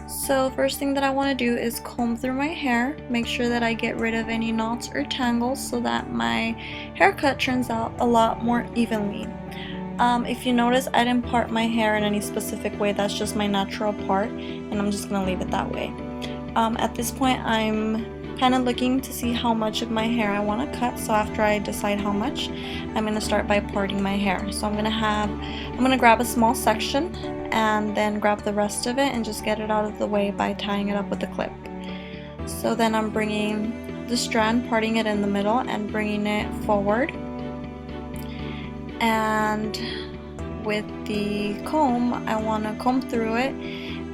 So first thing that I want to do is comb through my hair, make sure that I get rid of any knots or tangles so that my haircut turns out a lot more evenly. If you notice, I didn't part my hair in any specific way, that's just my natural part, and I'm just going to leave it that way. At this point, I'm kind of looking to see how much of my hair I want to cut, so after I decide how much, I'm going to start by parting my hair. So I'm going to grab a small section and then grab the rest of it and just get it out of the way by tying it up with a clip. So then I'm bringing the strand, parting it in the middle and bringing it forward, and with the comb I want to comb through it,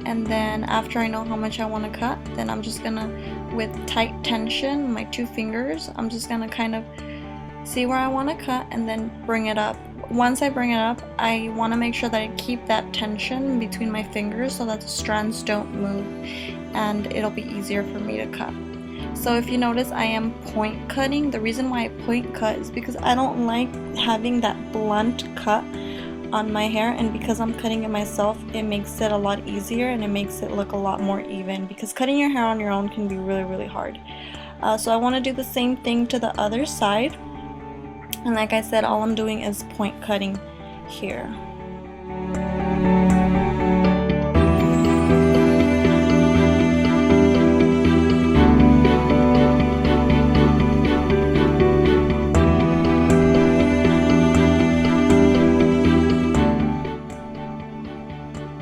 and then after I know how much I want to cut, then I'm just gonna, with tight tension, my 2 fingers, I'm just gonna kind of see where I want to cut and then bring it up. Once I bring it up, I want to make sure that I keep that tension between my fingers so that the strands don't move and it'll be easier for me to cut. So if you notice, I am point cutting. The reason why I point cut is because I don't like having that blunt cut on my hair, and because I'm cutting it myself, it makes it a lot easier and it makes it look a lot more even, because cutting your hair on your own can be really hard. So I want to do the same thing to the other side, and like I said, all I'm doing is point cutting here.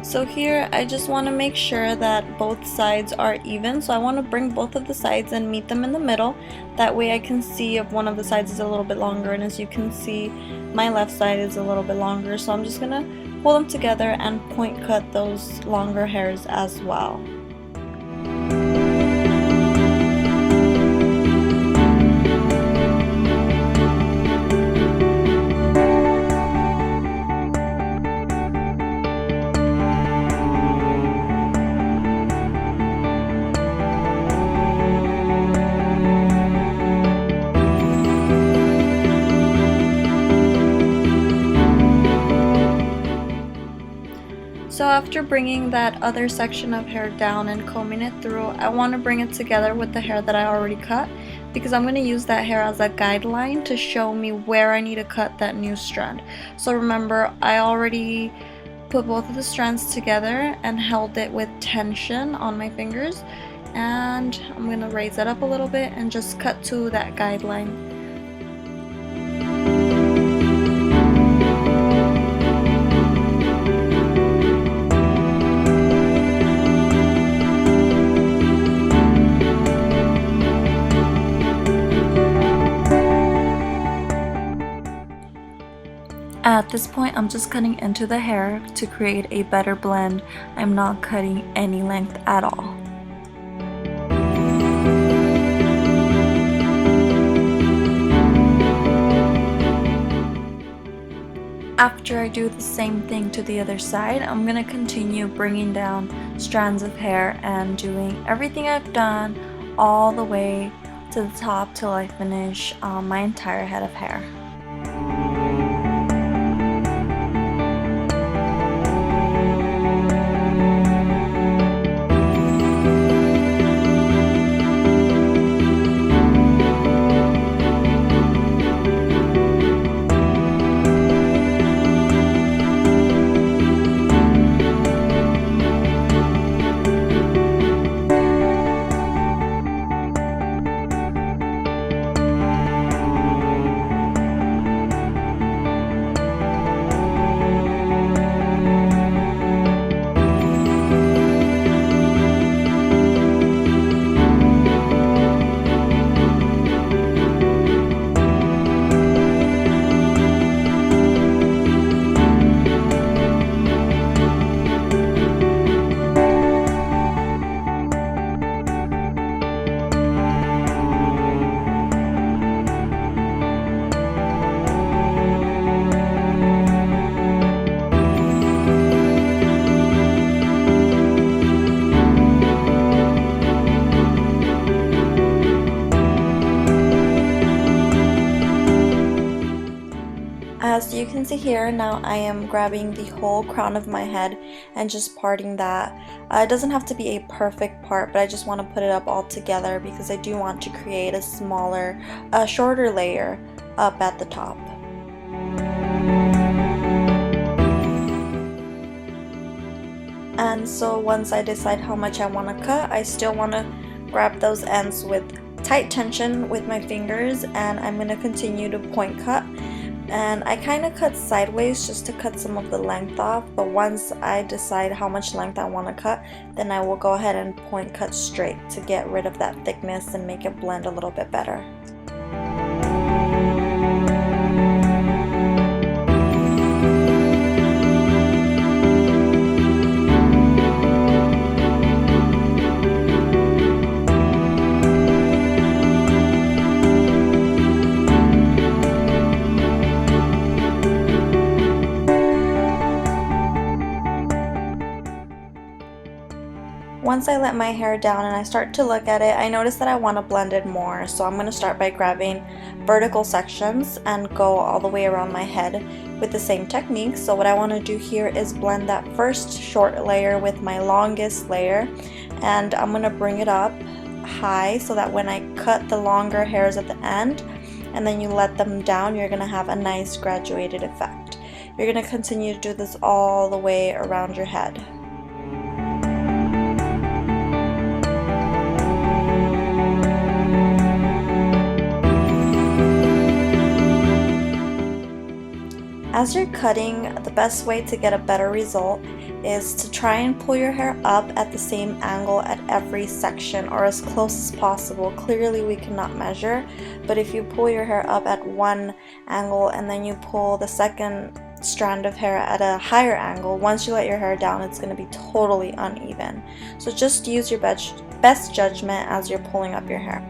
So here I just want to make sure that both sides are even, so I want to bring both of the sides and meet them in the middle. That way I can see if one of the sides is a little bit longer, and as you can see, my left side is a little bit longer, so I'm just gonna pull them together and point cut those longer hairs as well. So after bringing that other section of hair down and combing it through, I want to bring it together with the hair that I already cut, because I'm going to use that hair as a guideline to show me where I need to cut that new strand. So remember, I already put both of the strands together and held it with tension on my fingers, and I'm going to raise it up a little bit and just cut to that guideline. At this point, I'm just cutting into the hair to create a better blend. I'm not cutting any length at all. After I do the same thing to the other side, I'm going to continue bringing down strands of hair and doing everything I've done all the way to the top till I finish my entire head of hair. layer, now I am grabbing the whole crown of my head and just parting that. It doesn't have to be a perfect part, but I just want to put it up all together because I do want to create a smaller, shorter layer up at the top. And so once I decide how much I want to cut, I still want to grab those ends with tight tension with my fingers, and I'm going to continue to point cut. And I kind of cut sideways just to cut some of the length off, but once I decide how much length I want to cut, then I will go ahead and point cut straight to get rid of that thickness and make it blend a little bit better. Once I let my hair down and I start to look at it, I notice that I want to blend it more, so I'm going to start by grabbing vertical sections and go all the way around my head with the same technique. So what I want to do here is blend that first short layer with my longest layer, and I'm going to bring it up high so that when I cut the longer hairs at the end and then you let them down, you're going to have a nice graduated effect. You're going to continue to do this all the way around your head. As you're cutting, the best way to get a better result is to try and pull your hair up at the same angle at every section, or as close as possible. Clearly we cannot measure, but if you pull your hair up at one angle and then you pull the second strand of hair at a higher angle, once you let your hair down, it's going to be totally uneven. So just use your best judgment as you're pulling up your hair.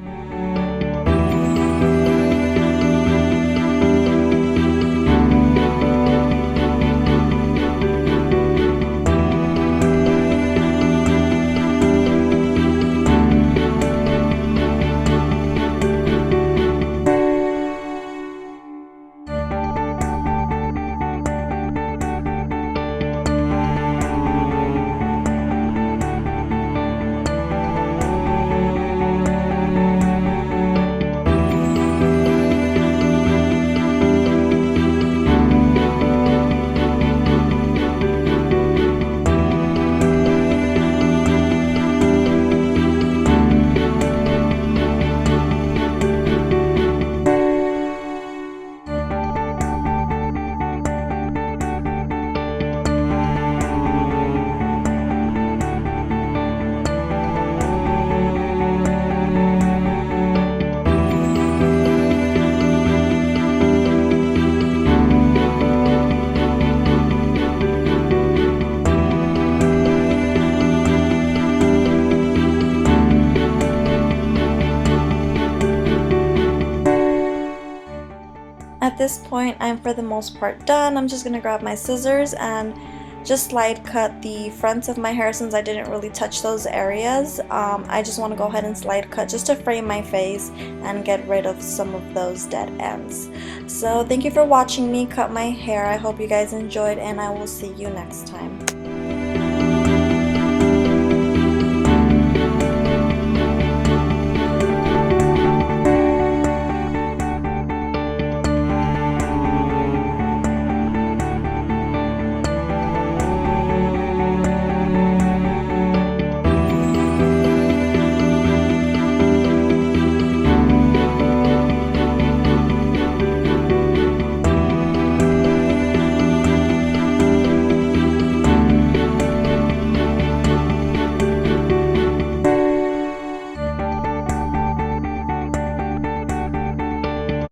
At this point, I'm for the most part done. I'm just going to grab my scissors and just slide cut the fronts of my hair since I didn't really touch those areas. I just want to go ahead and slide cut just to frame my face and get rid of some of those dead ends. So thank you for watching me cut my hair. I hope you guys enjoyed, and I will see you next time.